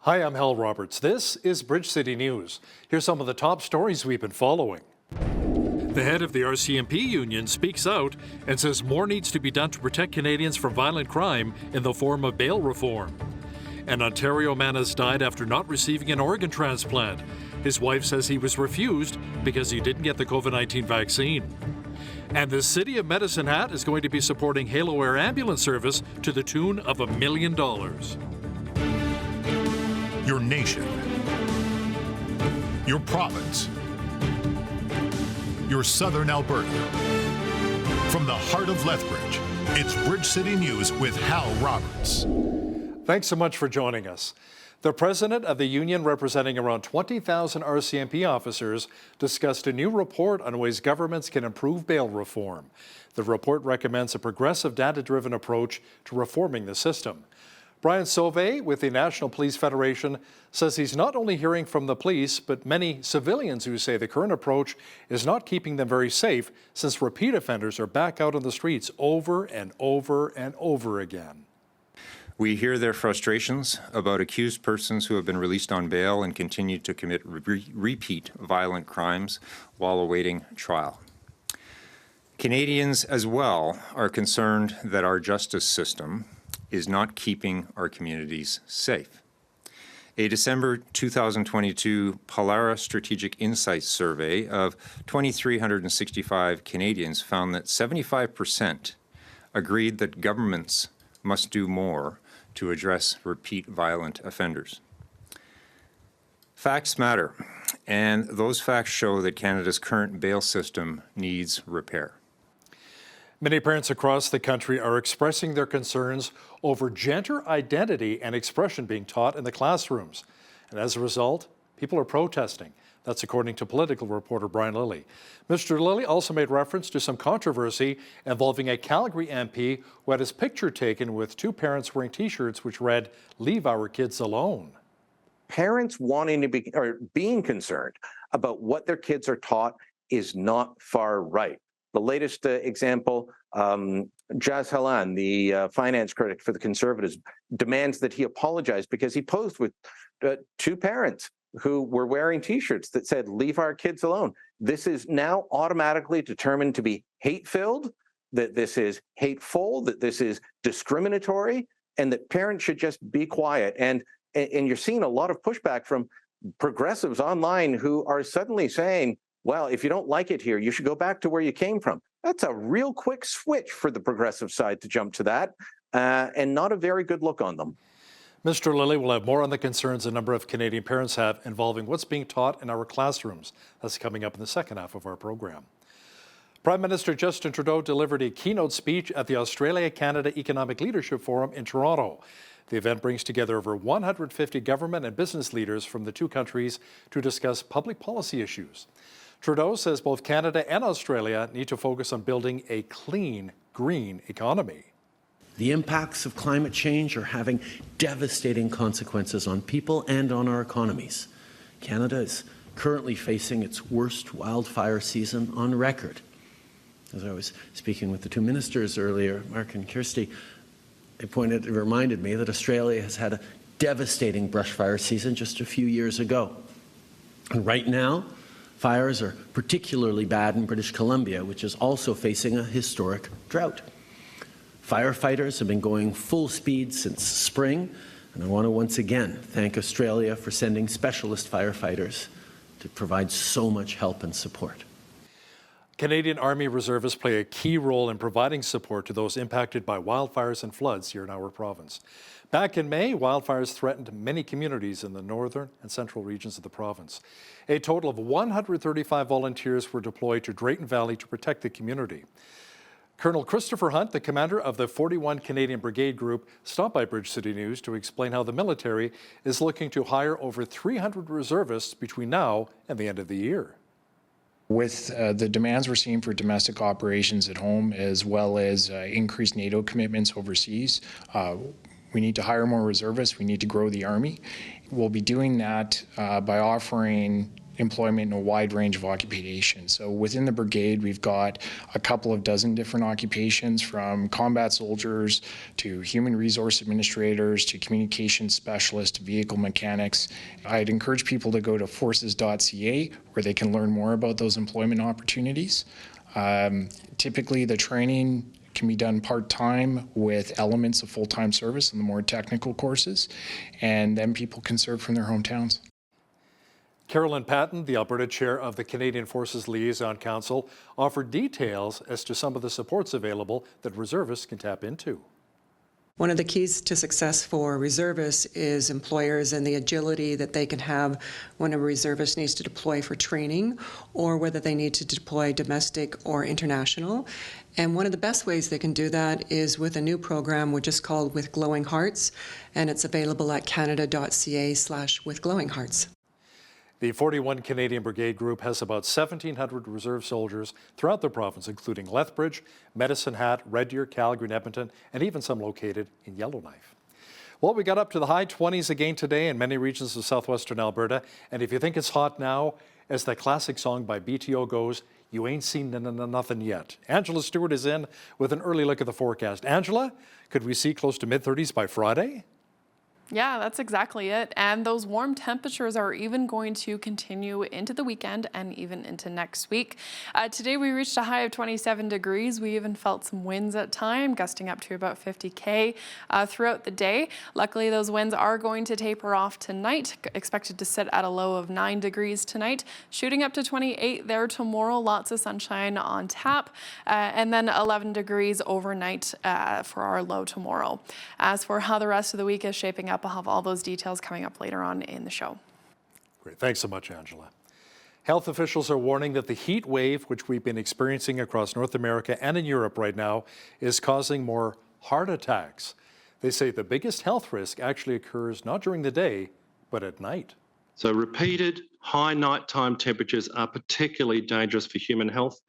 Hi, I'm Hal Roberts. This is Bridge City News. Here's some of the top stories we've been following. The head of the RCMP union speaks out and says more needs to be done to protect Canadians from violent crime in the form of bail reform. An Ontario man has died after not receiving an organ transplant. His wife says he was refused because he didn't get the COVID-19 vaccine. And the City of Medicine Hat is going to be supporting Halo Air ambulance service to the tune of $1 million. Your nation, your province, your southern Alberta. From the heart of Lethbridge, it's Bridge City News with Hal Roberts. Thanks so much for joining us. The president of the union, representing around 20,000 RCMP officers, discussed a new report on ways governments can improve bail reform. The report recommends a progressive, data-driven approach to reforming the system. Brian Sauvé with the National Police Federation says he's not only hearing from the police, but many civilians who say the current approach is not keeping them very safe, since repeat offenders are back out on the streets over and over and over again. We hear their frustrations about accused persons who have been released on bail and continue to commit repeat violent crimes while awaiting trial. Canadians as well are concerned that our justice system is not keeping our communities safe. A December 2022 Polaris Strategic Insights survey of 2,365 Canadians found that 75% agreed that governments must do more to address repeat violent offenders. Facts matter, and those facts show that Canada's current bail system needs repair. Many parents across the country are expressing their concerns over gender identity and expression being taught in the classrooms. And as a result, people are protesting. That's according to political reporter Brian Lilley. Mr. Lilley also made reference to some controversy involving a Calgary MP who had his picture taken with two parents wearing T-shirts which read, "Leave our kids alone." Parents wanting to be, or being concerned about what their kids are taught is not far right. The latest example, Jas Halan, the finance critic for the Conservatives, demands that he apologize because he posed with two parents who were wearing T-shirts that said, "Leave our kids alone." This is now automatically determined to be hate-filled, that this is hateful, that this is discriminatory, and that parents should just be quiet. And you're seeing a lot of pushback from progressives online who are suddenly saying, well, if you don't like it here, you should go back to where you came from. That's a real quick switch for the progressive side to jump to that, and not a very good look on them. Mr. Lilley will have more on the concerns a number of Canadian parents have involving what's being taught in our classrooms. That's coming up in the second half of our program. Prime Minister Justin Trudeau delivered a keynote speech at the Australia-Canada Economic Leadership Forum in Toronto. The event brings together over 150 government and business leaders from the two countries to discuss public policy issues. Trudeau says both Canada and Australia need to focus on building a clean, green economy. The impacts of climate change are having devastating consequences on people and on our economies. Canada is currently facing its worst wildfire season on record. As I was speaking with the two ministers earlier, Mark and Kirsty, it reminded me that Australia has had a devastating brush fire season just a few years ago. And right now, fires are particularly bad in British Columbia, which is also facing a historic drought. Firefighters have been going full speed since spring, and I want to once again thank Australia for sending specialist firefighters to provide so much help and support. Canadian Army reservists play a key role in providing support to those impacted by wildfires and floods here in our province. Back in May, wildfires threatened many communities in the northern and central regions of the province. A total of 135 volunteers were deployed to Drayton Valley to protect the community. Colonel Christopher Hunt, the commander of the 41 Canadian Brigade Group, stopped by Bridge City News to explain how the military is looking to hire over 300 reservists between now and the end of the year. With the demands we're seeing for domestic operations at home, as well as increased NATO commitments overseas, we need to hire more reservists. We need to grow the Army. We'll be doing that by offering employment in a wide range of occupations. So within the brigade, we've got a couple of dozen different occupations, from combat soldiers to human resource administrators to communications specialists to vehicle mechanics. I'd encourage people to go to forces.ca where they can learn more about those employment opportunities. Typically, the training can be done part-time with elements of full-time service in the more technical courses, and then people can serve from their hometowns. Carolyn Patton, the Alberta chair of the Canadian Forces Liaison Council, offered details as to some of the supports available that reservists can tap into. One of the keys to success for reservists is employers and the agility that they can have when a reservist needs to deploy for training, or whether they need to deploy domestic or international. And one of the best ways they can do that is with a new program which is called With Glowing Hearts, and it's available at canada.ca/withglowinghearts. The 41 Canadian Brigade Group has about 1,700 reserve soldiers throughout the province, including Lethbridge, Medicine Hat, Red Deer, Calgary, and Edmonton, and even some located in Yellowknife. Well, we got up to the high 20s again today in many regions of southwestern Alberta, and if you think it's hot now, as that classic song by BTO goes, you ain't seen nothing yet. Angela Stewart is in with an early look at the forecast. Angela, could we see close to mid-30s by Friday? Yeah, that's exactly it. And those warm temperatures are even going to continue into the weekend and even into next week. Today we reached a high of 27 degrees. We even felt some winds at time, gusting up to about 50 throughout the day. Luckily, those winds are going to taper off tonight, expected to sit at a low of 9 degrees tonight, shooting up to 28 there tomorrow. Lots of sunshine on tap, and then 11 degrees overnight for our low tomorrow. As for how the rest of the week is shaping up, I'll have all those details coming up later on in the show. Great. Thanks so much, Angela. Health officials are warning that the heat wave, which we've been experiencing across North America and in Europe right now, is causing more heart attacks. They say the biggest health risk actually occurs not during the day, but at night. So repeated high nighttime temperatures are particularly dangerous for human health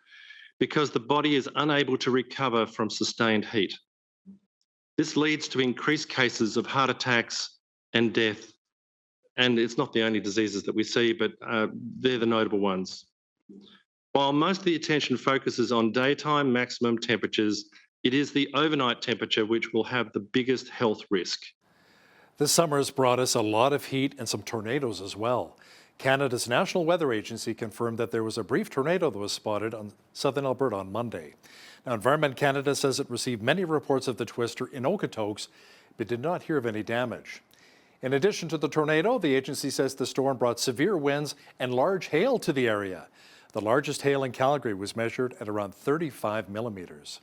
because the body is unable to recover from sustained heat. This leads to increased cases of heart attacks and death. And it's not the only diseases that we see, but they're the notable ones. While most of the attention focuses on daytime maximum temperatures, it is the overnight temperature which will have the biggest health risk. This summer has brought us a lot of heat and some tornadoes as well. Canada's National Weather Agency confirmed that there was a brief tornado that was spotted on southern Alberta on Monday. Now, Environment Canada says it received many reports of the twister in Okotoks, but did not hear of any damage. In addition to the tornado, the agency says the storm brought severe winds and large hail to the area. The largest hail in Calgary was measured at around 35 millimeters.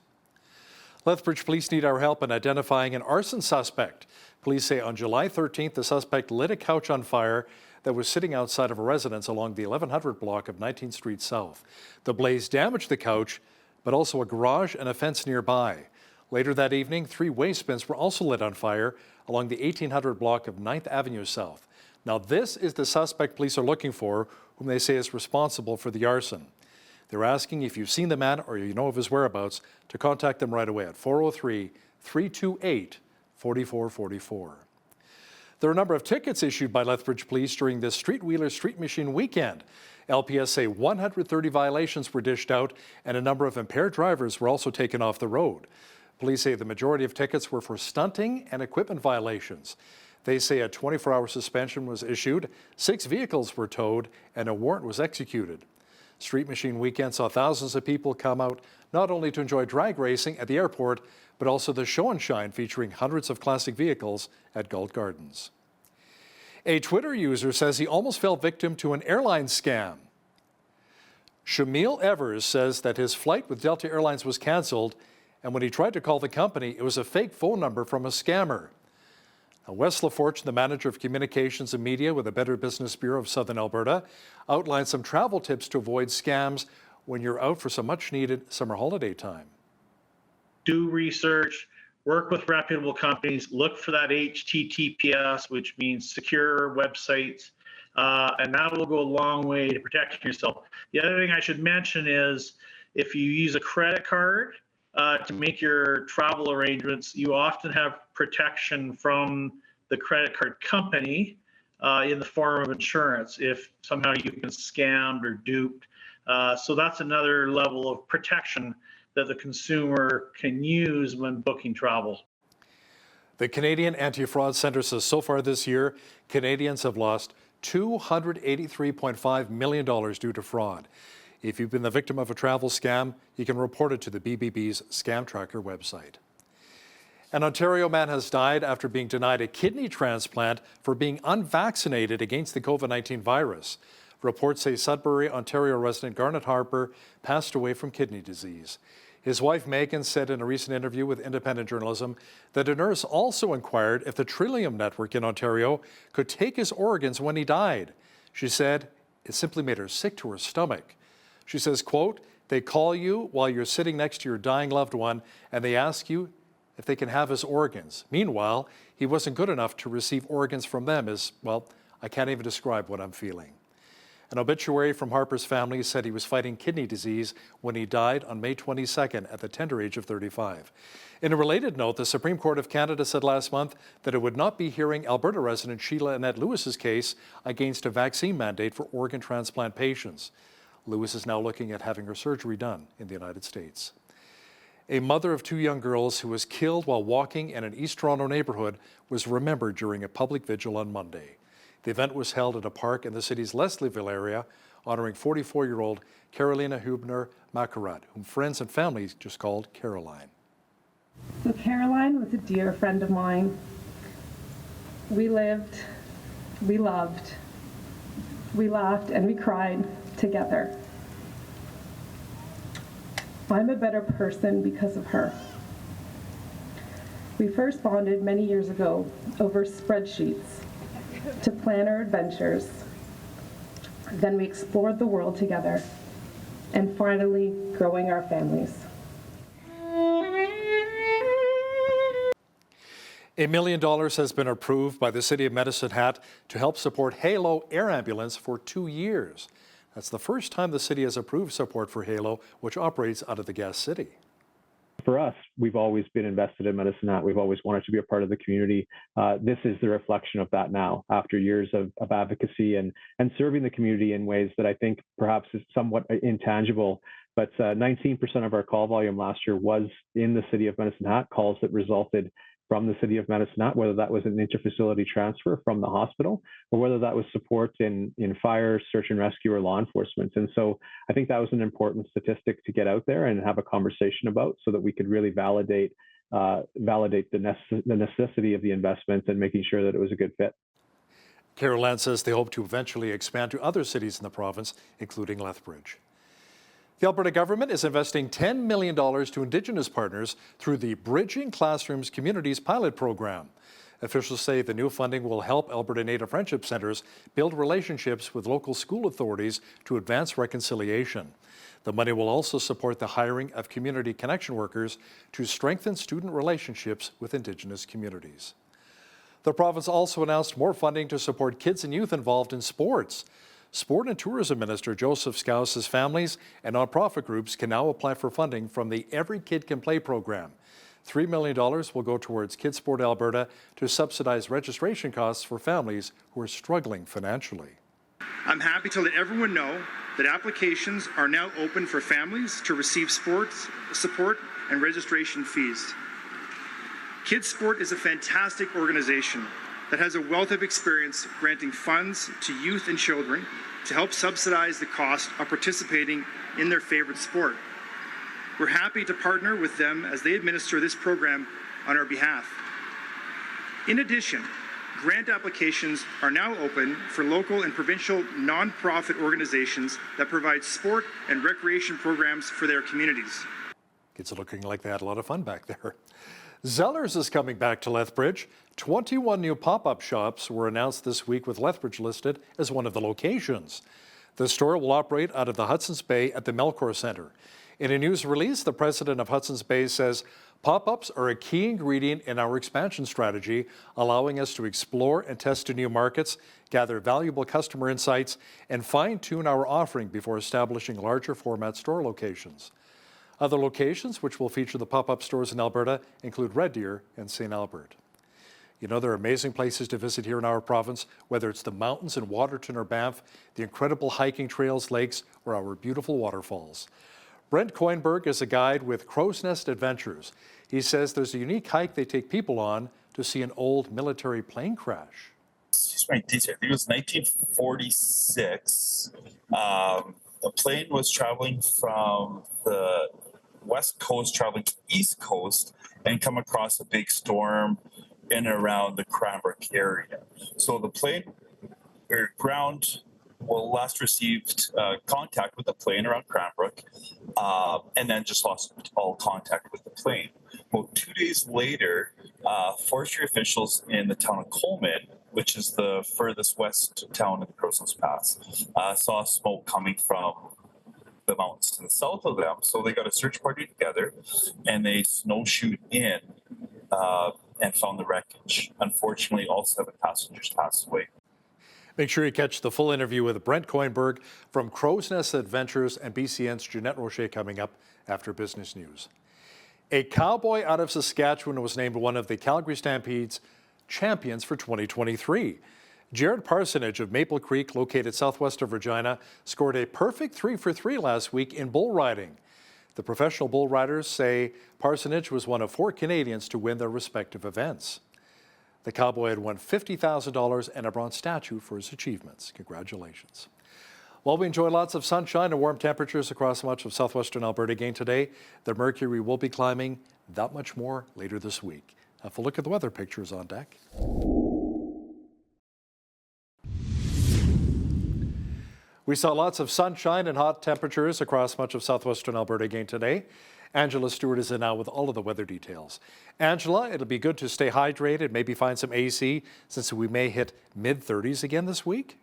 Lethbridge police need our help in identifying an arson suspect. Police say on July 13th, the suspect lit a couch on fire that was sitting outside of a residence along the 1100 block of 19th Street South. The blaze damaged the couch, but also a garage and a fence nearby. Later that evening, 3 waste bins were also lit on fire along the 1800 block of 9th Avenue South. Now, this is the suspect police are looking for, whom they say is responsible for the arson. They're asking if you've seen the man or you know of his whereabouts to contact them right away at 403-328-4444. There are a number of tickets issued by Lethbridge Police during this Street Wheeler Street Machine weekend. LPS say 130 violations were dished out and a number of impaired drivers were also taken off the road. Police say the majority of tickets were for stunting and equipment violations. They say a 24-hour suspension was issued, 6 vehicles were towed, and a warrant was executed. Street Machine Weekend saw thousands of people come out not only to enjoy drag racing at the airport, but also the show and shine featuring hundreds of classic vehicles at Galt Gardens. A Twitter user says he almost fell victim to an airline scam. Shamil Evers says that his flight with Delta Airlines was canceled, and when he tried to call the company, it was a fake phone number from a scammer. Now, Wes LaFortune, the manager of communications and media with the Better Business Bureau of Southern Alberta, outlined some travel tips to avoid scams when you're out for some much-needed summer holiday time. Do research, work with reputable companies, look for that HTTPS, which means secure websites, and that will go a long way to protecting yourself. The other thing I should mention is if you use a credit card to make your travel arrangements, you often have protection from the credit card company in the form of insurance if somehow you've been scammed or duped. So that's another level of protection that the consumer can use when booking travel. The Canadian Anti-Fraud Centre says so far this year, Canadians have lost $283.5 million due to fraud. If you've been the victim of a travel scam, you can report it to the BBB's Scam Tracker website. An Ontario man has died after being denied a kidney transplant for being unvaccinated against the COVID-19 virus. Reports say Sudbury, Ontario resident Garnet Harper passed away from kidney disease. His wife Megan said in a recent interview with Independent Journalism that a nurse also inquired if the Trillium Network in Ontario could take his organs when he died. She said it simply made her sick to her stomach. She says, quote, "They call you while you're sitting next to your dying loved one and they ask you if they can have his organs. Meanwhile, he wasn't good enough to receive organs from them is, well, I can't even describe what I'm feeling." An obituary from Harper's family said he was fighting kidney disease when he died on May 22nd at the tender age of 35. In a related note, the Supreme Court of Canada said last month that it would not be hearing Alberta resident Sheila Annette Lewis's case against a vaccine mandate for organ transplant patients. Lewis is now looking at having her surgery done in the United States. A mother of two young girls who was killed while walking in an East Toronto neighborhood was remembered during a public vigil on Monday. The event was held at a park in the city's Leslieville area, honoring 44-year-old Carolina Hubner Macarat, whom friends and family just called Caroline. So Caroline was a dear friend of mine. We lived, we loved, we laughed, and we cried together. I'm a better person because of her. We first bonded many years ago over spreadsheets to plan our adventures. Then we explored the world together and finally growing our families. $1 million has been approved by the City of Medicine Hat to help support Halo Air Ambulance for 2 years. That's the first time the city has approved support for Halo, which operates out of the Gas City. For us, we've always been invested in Medicine Hat. We've always wanted to be a part of the community. This is the reflection of that now, after years of advocacy and serving the community in ways that I think perhaps is somewhat intangible. But 19% of our call volume last year was in the City of Medicine Hat, calls that resulted from the City of Medicine Hat, whether that was an interfacility transfer from the hospital or whether that was support in fire, search and rescue, or law enforcement. And so I think that was an important statistic to get out there and have a conversation about so that we could really validate the necessity of the investment and making sure that it was a good fit. Caroline says they hope to eventually expand to other cities in the province, including Lethbridge. The Alberta government is investing $10 million to Indigenous partners through the Bridging Classrooms Communities pilot program. Officials say the new funding will help Alberta Native Friendship Centres build relationships with local school authorities to advance reconciliation. The money will also support the hiring of community connection workers to strengthen student relationships with Indigenous communities. The province also announced more funding to support kids and youth involved in sports. Sport and Tourism Minister Joseph Scow says families and nonprofit groups can now apply for funding from the Every Kid Can Play program. $3 million will go towards Kids Sport Alberta to subsidize registration costs for families who are struggling financially. I'm happy to let everyone know that applications are now open for families to receive sports support and registration fees. Kids Sport is a fantastic organization that has a wealth of experience granting funds to youth and children to help subsidize the cost of participating in their favorite sport. We're happy to partner with them as they administer this program on our behalf. In addition, grant applications are now open for local and provincial nonprofit organizations that provide sport and recreation programs for their communities. Kids are looking like they had a lot of fun back there. Zellers is coming back to Lethbridge. 21 new pop-up shops were announced this week with Lethbridge listed as one of the locations. The store will operate out of the Hudson's Bay at the Melcor Centre. In a news release, the president of Hudson's Bay says pop-ups are a key ingredient in our expansion strategy, allowing us to explore and test new markets, gather valuable customer insights, and fine-tune our offering before establishing larger format store locations. Other locations which will feature the pop-up stores in Alberta include Red Deer and St. Albert. You know, there are amazing places to visit here in our province, whether it's the mountains in Waterton or Banff, the incredible hiking trails, lakes, or our beautiful waterfalls. Brent Coinberg is a guide with Crow's Nest Adventures. He says there's a unique hike they take people on to see an old military plane crash. Excuse my detail. I think it was 1946. The plane was traveling from the west coast, traveling to the east coast, and come across a big storm in and around the Cranbrook area. So the plane, or ground, last received contact with the plane around Cranbrook, and then just lost all contact with the plane. Well, 2 days later, forestry officials in the town of Coleman, which is the furthest west town in the Crow's Nest Pass, saw smoke coming from the mountains to the south of them. So they got a search party together, and they snowshoed in and found the wreckage. Unfortunately, all 7 passengers passed away. Make sure you catch the full interview with Brent Coinberg from Crow's Nest Adventures and BCN's Jeanette Rocher coming up after business news. A cowboy out of Saskatchewan was named one of the Calgary Stampede's champions for 2023. Jared Parsonage of Maple Creek, located southwest of Regina, scored a perfect 3-for-3 last week in bull riding. The professional bull riders say Parsonage was one of 4 Canadians to win their respective events. The cowboy had won $50,000 and a bronze statue for his achievements. Congratulations. While we enjoy lots of sunshine and warm temperatures across much of southwestern Alberta again today, the mercury will be climbing that much more later this week. Have a look at the weather pictures on deck. We saw lots of sunshine and hot temperatures across much of southwestern Alberta again today. Angela Stewart is in now with all of the weather details. Angela, it'll be good to stay hydrated, maybe find some AC, since we may hit mid-30s again this week.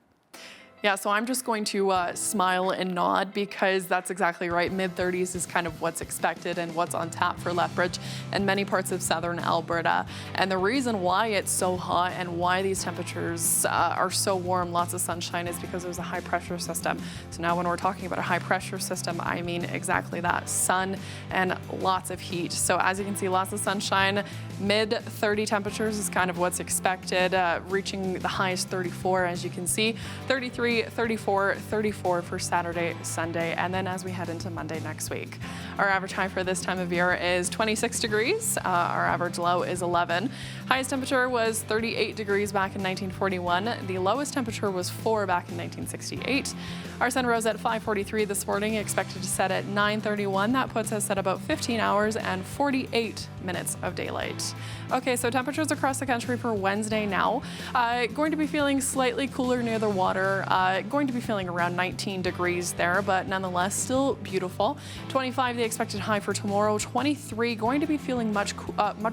Yeah, so I'm just going to smile and nod because that's exactly right. Mid-30s is kind of what's expected and what's on tap for Lethbridge and many parts of southern Alberta. And the reason why it's so hot and why these temperatures are so warm, lots of sunshine, is because there's a high pressure system. So now when we're talking about a high pressure system, I mean exactly that, sun and lots of heat. So as you can see, lots of sunshine, mid-30 temperatures is kind of what's expected, reaching the highest 34, as you can see, 33, 34, 34 for Saturday, Sunday, and then as we head into Monday next week. Our average high for this time of year is 26 degrees. Our average low is 11. Highest temperature was 38 degrees back in 1941. The lowest temperature was 4 back in 1968. Our sun rose at 5:43 this morning, expected to set at 9:31. That puts us at about 15 hours and 48 minutes of daylight. Okay, so temperatures across the country for Wednesday now. Going to be feeling slightly cooler near the water. Going to be feeling around 19 degrees there, but nonetheless still beautiful. 25 the expected high for tomorrow. 23 going to be feeling much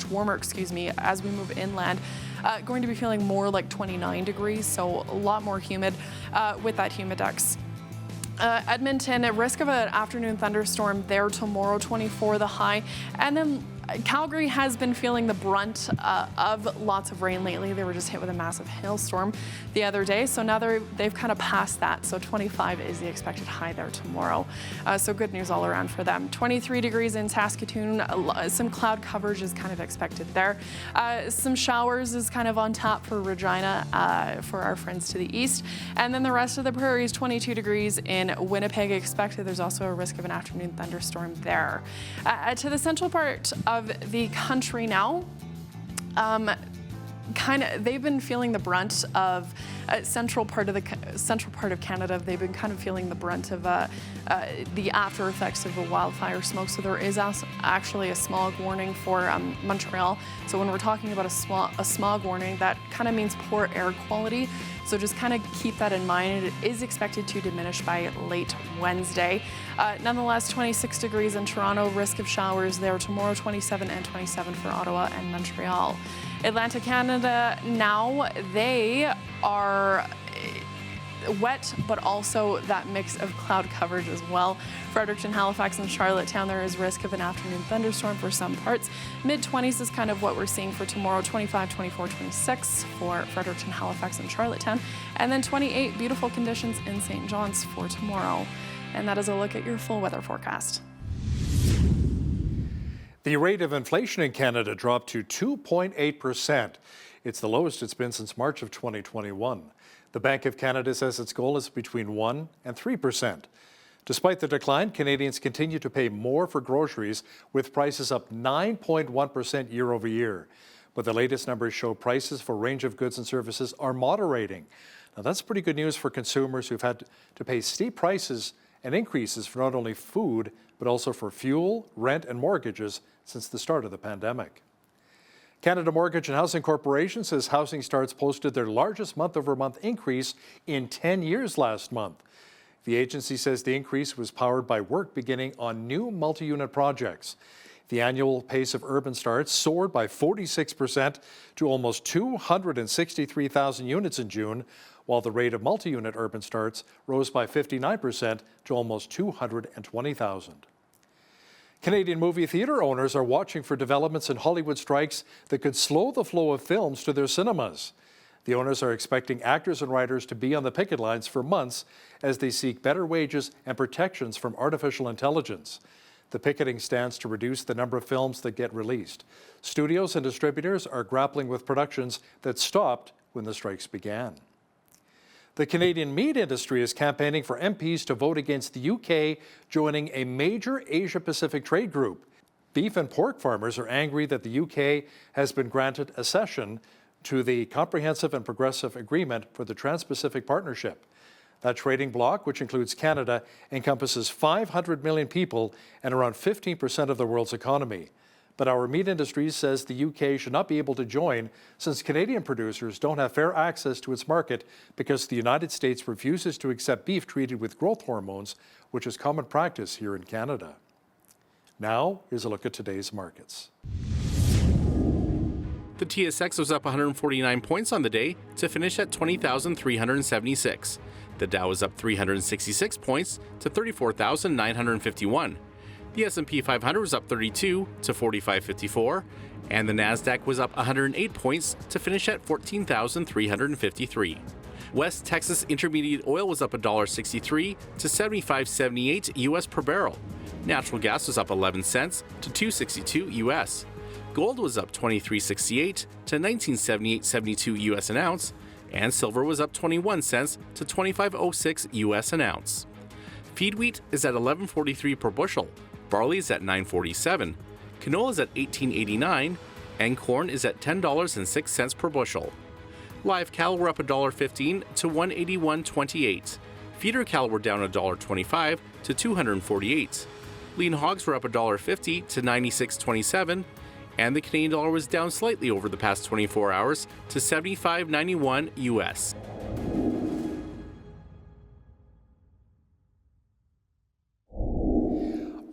warmer, as we move inland. Going to be feeling more like 29 degrees, so a lot more humid with that humidex. Edmonton, at risk of an afternoon thunderstorm there tomorrow, 24 the high. And then Calgary has been feeling the brunt of lots of rain lately. They were just hit with a massive hailstorm the other day, so now they've kind of passed that. So 25 is the expected high there tomorrow. So good news all around for them. 23 degrees in Saskatoon. Some cloud coverage is kind of expected there. Some showers is kind of on tap for Regina for our friends to the east. And then the rest of the prairies, 22 degrees in Winnipeg expected. There's also a risk of an afternoon thunderstorm there. To the central part of the country now, they've been feeling the brunt of central part of Canada. They've been kind of feeling the brunt of the after effects of the wildfire smoke. So there is actually a smog warning for Montreal. So when we're talking about a smog warning, that kind of means poor air quality. So just kind of keep that in mind. It is expected to diminish by late Wednesday. Nonetheless, 26 degrees in Toronto, risk of showers there tomorrow, 27 and 27 for Ottawa and Montreal. Atlantic Canada now, they are wet, but also that mix of cloud coverage as well. Fredericton, Halifax, and Charlottetown, there is risk of an afternoon thunderstorm for some parts. Mid-20s is kind of what we're seeing for tomorrow, 25, 24, 26 for Fredericton, Halifax, and Charlottetown, and then 28 beautiful conditions in St. John's for tomorrow. And that is a look at your full weather forecast. The rate of inflation in Canada dropped to 2.8%. It's the lowest it's been since March of 2021. The Bank of Canada says its goal is between 1% and 3%. Despite the decline, Canadians continue to pay more for groceries, with prices up 9.1% year over year. But the latest numbers show prices for a range of goods and services are moderating. Now, that's pretty good news for consumers who've had to pay steep prices and increases for not only food, but also for fuel, rent, and mortgages since the start of the pandemic. Canada Mortgage and Housing Corporation says housing starts posted their largest month-over-month increase in 10 years last month. The agency says the increase was powered by work beginning on new multi-unit projects. The annual pace of urban starts soared by 46% to almost 263,000 units in June, while the rate of multi-unit urban starts rose by 59% to almost 220,000. Canadian movie theatre owners are watching for developments in Hollywood strikes that could slow the flow of films to their cinemas. The owners are expecting actors and writers to be on the picket lines for months as they seek better wages and protections from artificial intelligence. The picketing stands to reduce the number of films that get released. Studios and distributors are grappling with productions that stopped when the strikes began. The Canadian meat industry is campaigning for MPs to vote against the UK joining a major Asia-Pacific trade group. Beef and pork farmers are angry that the UK has been granted accession to the Comprehensive and Progressive Agreement for the Trans-Pacific Partnership. That trading bloc, which includes Canada, encompasses 500 million people and around 15% of the world's economy. But our meat industry says the UK should not be able to join since Canadian producers don't have fair access to its market because the United States refuses to accept beef treated with growth hormones, which is common practice here in Canada. Now, here's a look at today's markets. The TSX was up 149 points on the day to finish at 20,376. The Dow was up 366 points to 34,951. The S&P 500 was up 32 to 4554, and the Nasdaq was up 108 points to finish at 14,353. West Texas Intermediate Oil was up $1.63 to $75.78 US per barrel. Natural gas was up 11 cents to $2.62 US. Gold was up $23.68 to $19.78.72 US an ounce, and silver was up 21 cents to $25.06 US an ounce. Feed wheat is at $11.43 per bushel. Barley is at $9.47, canola is at $18.89, and corn is at $10.06 per bushel. Live cattle were up $1.15 to $181.28. Feeder cattle were down $1.25 to $248. Lean hogs were up $1.50 to $96.27, and the Canadian dollar was down slightly over the past 24 hours to $75.91 US.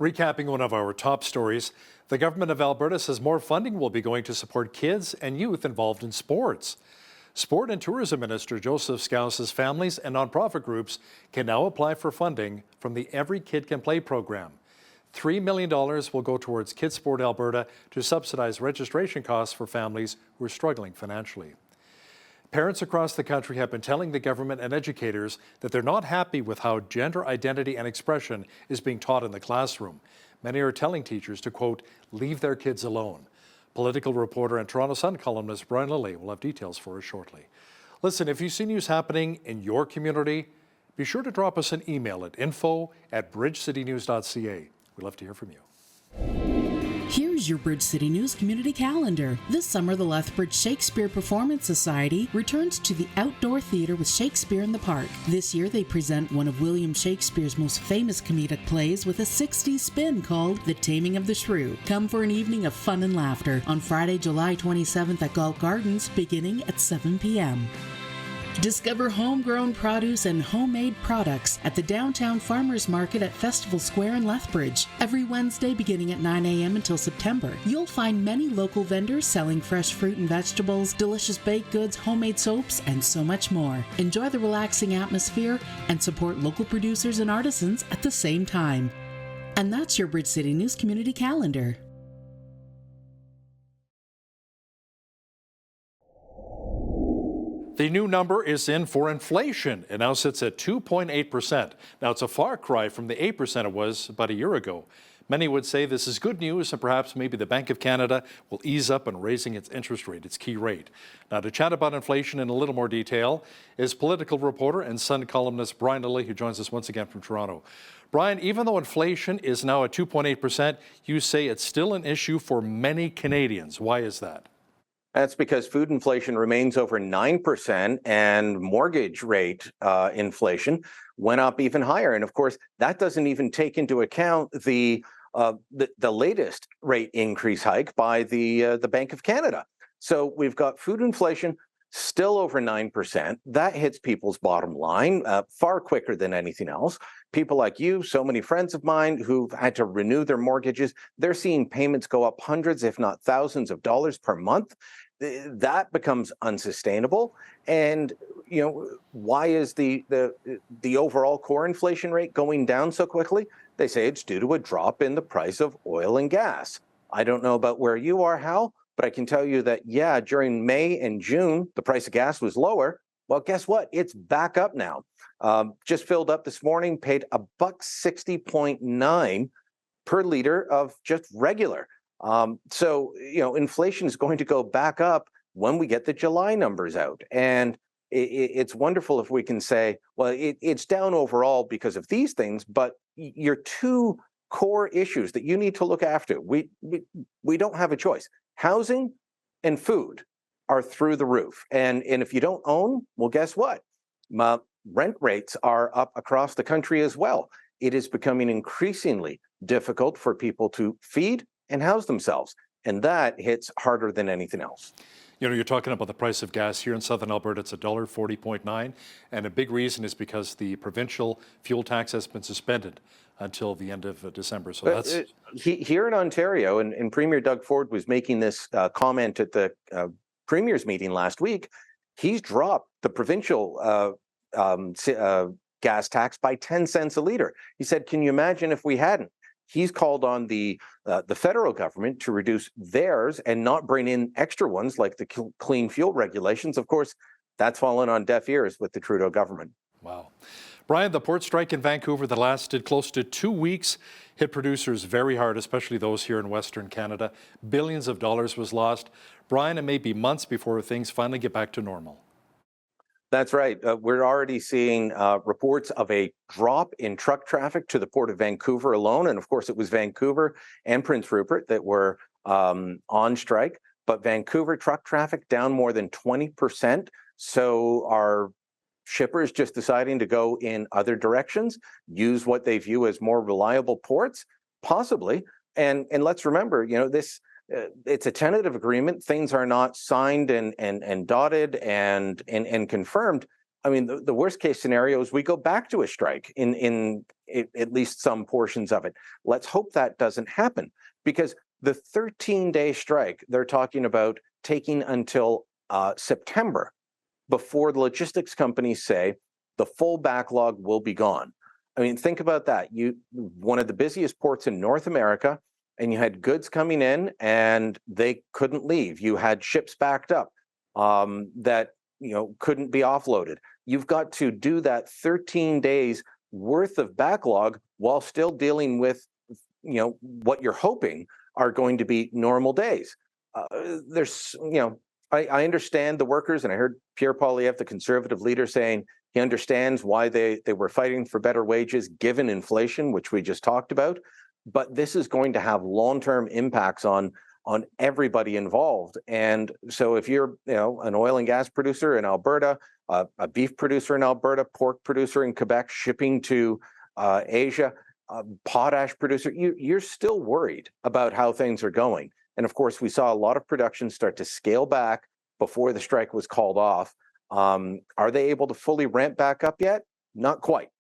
Recapping one of our top stories, the government of Alberta says more funding will be going to support kids and youth involved in sports. Sport and Tourism Minister Joseph Scow says families and nonprofit groups can now apply for funding from the Every Kid Can Play program. $3 million will go towards Kids Sport Alberta to subsidize registration costs for families who are struggling financially. Parents across the country have been telling the government and educators that they're not happy with how gender identity and expression is being taught in the classroom. Many are telling teachers to, quote, leave their kids alone. Political reporter and Toronto Sun columnist Brian Lilley will have details for us shortly. Listen, if you see news happening in your community, be sure to drop us an email at info@bridgecitynews.ca. We'd love to hear from you. Here's your Bridge City News community calendar. This summer, the Lethbridge Shakespeare Performance Society returns to the outdoor theater with Shakespeare in the Park. This year, they present one of William Shakespeare's most famous comedic plays with a 60s spin called The Taming of the Shrew. Come for an evening of fun and laughter on Friday, July 27th at Galt Gardens, beginning at 7 p.m. Discover homegrown produce and homemade products at the Downtown Farmers Market at Festival Square in Lethbridge. Every Wednesday beginning at 9 a.m. until September. You'll find many local vendors selling fresh fruit and vegetables, delicious baked goods, homemade soaps, and so much more. Enjoy the relaxing atmosphere and support local producers and artisans at the same time. And that's your Bridge City News community calendar. The new number is in for inflation. It now sits at 2.8%. Now, it's a far cry from the 8% it was about a year ago. Many would say this is good news, and perhaps maybe the Bank of Canada will ease up on raising its interest rate, its key rate. Now, to chat about inflation in a little more detail is political reporter and Sun columnist Brian Lilly, who joins us once again from Toronto. Brian, even though inflation is now at 2.8%, you say it's still an issue for many Canadians. Why is that? That's because food inflation remains over 9%, and mortgage rate inflation went up even higher. And of course, that doesn't even take into account the latest rate increase hike by the Bank of Canada. So we've got food inflation still over 9%. That hits people's bottom line far quicker than anything else. People like you, so many friends of mine who've had to renew their mortgages, they're seeing payments go up hundreds, if not thousands of dollars per month. That becomes unsustainable. And why is the overall core inflation rate going down so quickly? They say it's due to a drop in the price of oil and gas. I don't know about where you are, Hal, but I can tell you that, yeah, during May and June, the price of gas was lower. Well, guess what? It's back up now. Just filled up this morning, paid $1.60.9 per liter of just regular. So inflation is going to go back up when we get the July numbers out. And it's wonderful if we can say, well, it's down overall because of these things, but your two core issues that you need to look after, we don't have a choice. Housing and food are through the roof. And if you don't own, well, guess what? Rent rates are up across the country as well. It is becoming increasingly difficult for people to feed and house themselves. And that hits harder than anything else. You're talking about the price of gas here in southern Alberta. It's $1.40.9. And a big reason is because the provincial fuel tax has been suspended until the end of December. So that's here in Ontario, and Premier Doug Ford was making this comment at the Premier's meeting last week. He's dropped the provincial gas tax by 10 cents a liter. He said, can you imagine if we hadn't? He's called on the federal government to reduce theirs and not bring in extra ones like the clean fuel regulations. Of course, that's fallen on deaf ears with the Trudeau government. Wow. Brian, the port strike in Vancouver that lasted close to 2 weeks hit producers very hard, especially those here in Western Canada. Billions of dollars was lost. Brian, it may be months before things finally get back to normal. That's right. We're already seeing reports of a drop in truck traffic to the Port of Vancouver alone. And of course, it was Vancouver and Prince Rupert that were on strike. But Vancouver truck traffic down more than 20%. So are shippers just deciding to go in other directions, use what they view as more reliable ports? Possibly. And let's remember, this it's a tentative agreement. Things are not signed and dotted and confirmed. I mean, the worst case scenario is we go back to a strike in at least some portions of it. Let's hope that doesn't happen, because the 13-day strike they're talking about taking until September before the logistics companies say the full backlog will be gone. I mean, think about that. One of the busiest ports in North America, and you had goods coming in and they couldn't leave. You had ships backed up that couldn't be offloaded. You've got to do that 13 days worth of backlog while still dealing with what you're hoping are going to be normal days. I understand the workers, and I heard Pierre Poilievre, the Conservative leader, saying he understands why they were fighting for better wages given inflation, which we just talked about. But this is going to have long-term impacts on everybody involved. And so if you're an oil and gas producer in Alberta, a beef producer in Alberta, pork producer in Quebec, shipping to Asia, potash producer, you're still worried about how things are going. And of course, we saw a lot of production start to scale back before the strike was called off. Are they able to fully ramp back up yet? Not quite.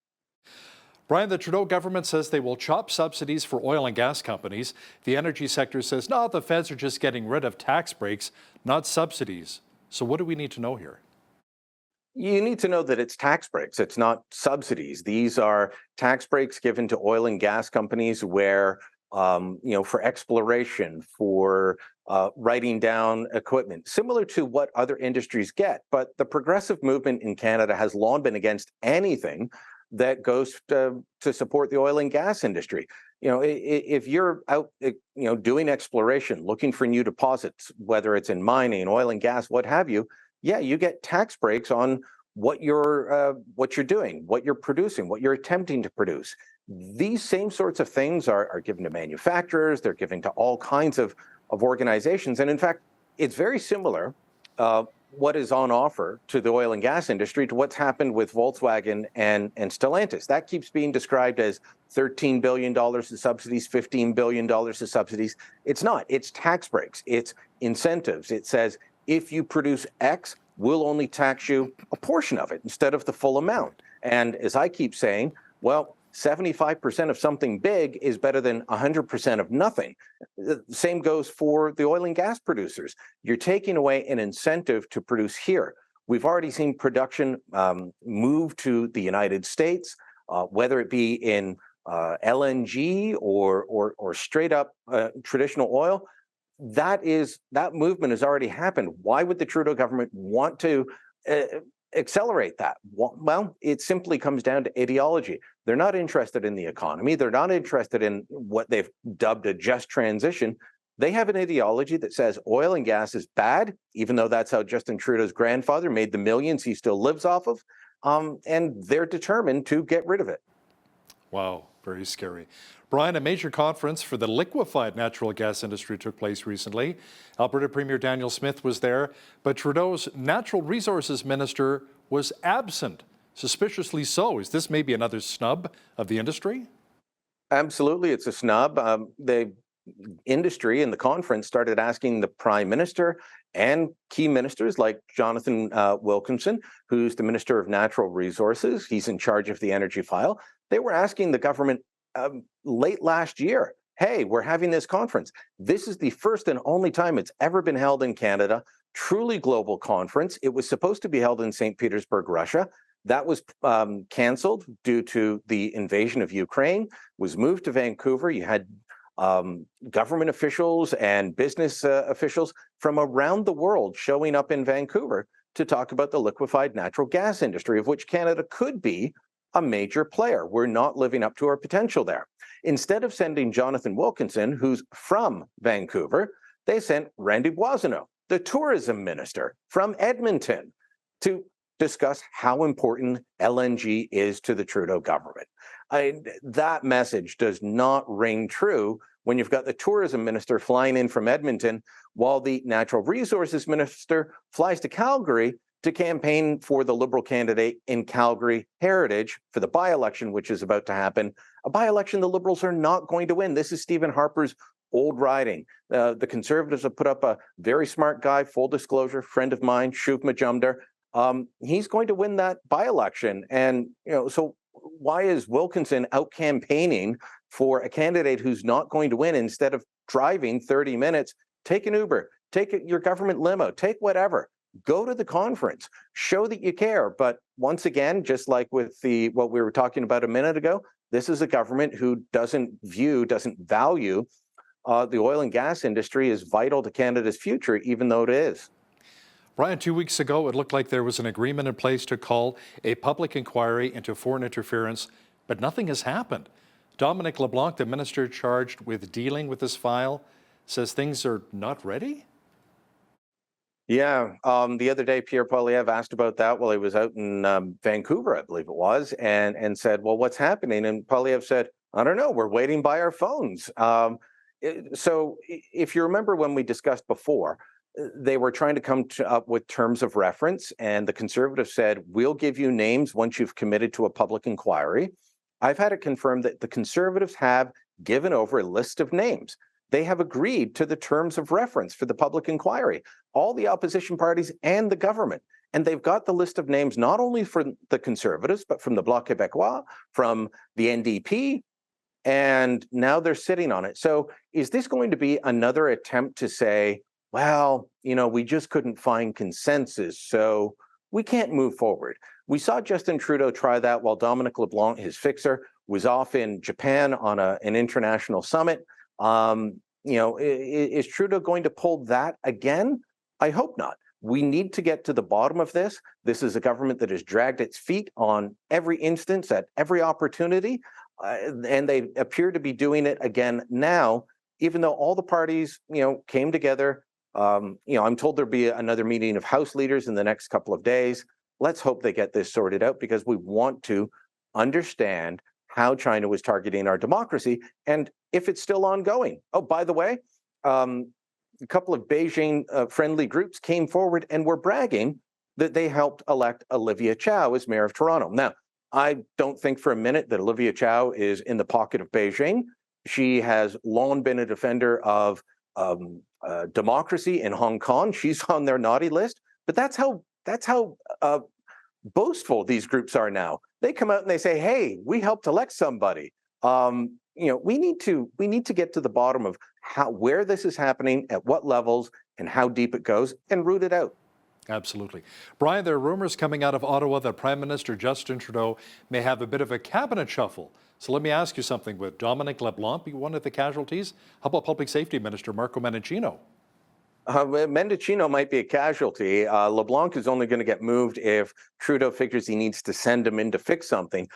Brian, the Trudeau government says they will chop subsidies for oil and gas companies. The energy sector says, no, the feds are just getting rid of tax breaks, not subsidies. So what do we need to know here? You need to know that it's tax breaks. It's not subsidies. These are tax breaks given to oil and gas companies where, for exploration, for writing down equipment, similar to what other industries get. But the progressive movement in Canada has long been against anything that goes to support the oil and gas industry. if you're out, doing exploration, looking for new deposits, whether it's in mining, oil and gas, what have you, yeah, you get tax breaks on what you're doing, what you're producing, what you're attempting to produce. These same sorts of things are given to manufacturers. They're given to all kinds of organizations, and in fact, it's very similar. What is on offer to the oil and gas industry to what's happened with Volkswagen and Stellantis. That keeps being described as $13 billion of subsidies, $15 billion of subsidies. It's not. It's tax breaks. It's incentives. It says, if you produce X, we'll only tax you a portion of it instead of the full amount. And as I keep saying, well, 75% of something big is better than 100% of nothing. The same goes for the oil and gas producers. You're taking away an incentive to produce here. We've already seen production move to the United States, whether it be in LNG or straight up traditional oil. That movement has already happened. Why would the Trudeau government want to accelerate that? Well, it simply comes down to ideology. They're not interested in the economy. They're not interested in what they've dubbed a just transition. They have an ideology that says oil and gas is bad, even though that's how Justin Trudeau's grandfather made the millions he still lives off of, and they're determined to get rid of it. Wow, very scary. Brian, a major conference for the liquefied natural gas industry took place recently. Alberta Premier Daniel Smith was there, but Trudeau's natural resources minister was absent. Suspiciously so. Is this maybe another snub of the industry? Absolutely, it's a snub. The industry and the conference started asking the Prime Minister and key ministers like Jonathan Wilkinson, who's the Minister of Natural Resources. He's in charge of the energy file. They were asking the government late last year, hey, we're having this conference. This is the first and only time it's ever been held in Canada, truly global conference. It was supposed to be held in St. Petersburg, Russia. That was canceled due to the invasion of Ukraine, was moved to Vancouver. You had government officials and business officials from around the world showing up in Vancouver to talk about the liquefied natural gas industry, of which Canada could be a major player. We're not living up to our potential there. Instead of sending Jonathan Wilkinson, who's from Vancouver, they sent Randy Boissonnault, the tourism minister from Edmonton, to discuss how important LNG is to the Trudeau government. That message does not ring true when you've got the tourism minister flying in from Edmonton while the natural resources minister flies to Calgary to campaign for the Liberal candidate in Calgary Heritage for the by-election, which is about to happen. A by-election the Liberals are not going to win. This is Stephen Harper's old riding. The Conservatives have put up a very smart guy, full disclosure, friend of mine, Shuv Majumdar. He's going to win that by-election. And, so why is Wilkinson out campaigning for a candidate who's not going to win instead of driving 30 minutes? Take an Uber, take your government limo, take whatever. Go to the conference, show that you care. But once again, just like with what we were talking about a minute ago, this is a government who doesn't value the oil and gas industry as vital to Canada's future, even though it is. Brian, 2 weeks ago, it looked like there was an agreement in place to call a public inquiry into foreign interference, but nothing has happened. Dominic LeBlanc, the minister charged with dealing with this file, says things are not ready? Yeah, the other day, Pierre Poilievre asked about that while he was out in Vancouver, I believe it was, and said, well, what's happening? And Poilievre said, I don't know, we're waiting by our phones. So if you remember when we discussed before, they were trying to come up with terms of reference, and the Conservatives said, we'll give you names once you've committed to a public inquiry. I've had it confirmed that the Conservatives have given over a list of names. They have agreed to the terms of reference for the public inquiry, all the opposition parties and the government. And they've got the list of names not only for the Conservatives, but from the Bloc Québécois, from the NDP, and now they're sitting on it. So is this going to be another attempt to say, well, we just couldn't find consensus, so we can't move forward? We saw Justin Trudeau try that while Dominic LeBlanc, his fixer, was off in Japan on an international summit. Is Trudeau going to pull that again? I hope not. We need to get to the bottom of this. This is a government that has dragged its feet on every instance, at every opportunity. and they appear to be doing it again now, even though all the parties, came together. I'm told there'll be another meeting of House leaders in the next couple of days. Let's hope they get this sorted out, because we want to understand how China was targeting our democracy and if it's still ongoing. Oh, by the way, a couple of Beijing friendly groups came forward and were bragging that they helped elect Olivia Chow as mayor of Toronto. Now, I don't think for a minute that Olivia Chow is in the pocket of Beijing. She has long been a defender of democracy in Hong Kong. She's on their naughty list, but that's how boastful these groups are now. They come out and they say, "Hey, we helped elect somebody." We need to get to the bottom of where this is happening, at what levels, and how deep it goes, and root it out. Absolutely. Brian, there are rumors coming out of Ottawa that Prime Minister Justin Trudeau may have a bit of a cabinet shuffle. So let me ask you something. Would Dominic LeBlanc be one of the casualties? How about Public Safety Minister Marco Mendicino? Mendicino might be a casualty. LeBlanc is only going to get moved if Trudeau figures he needs to send him in to fix something.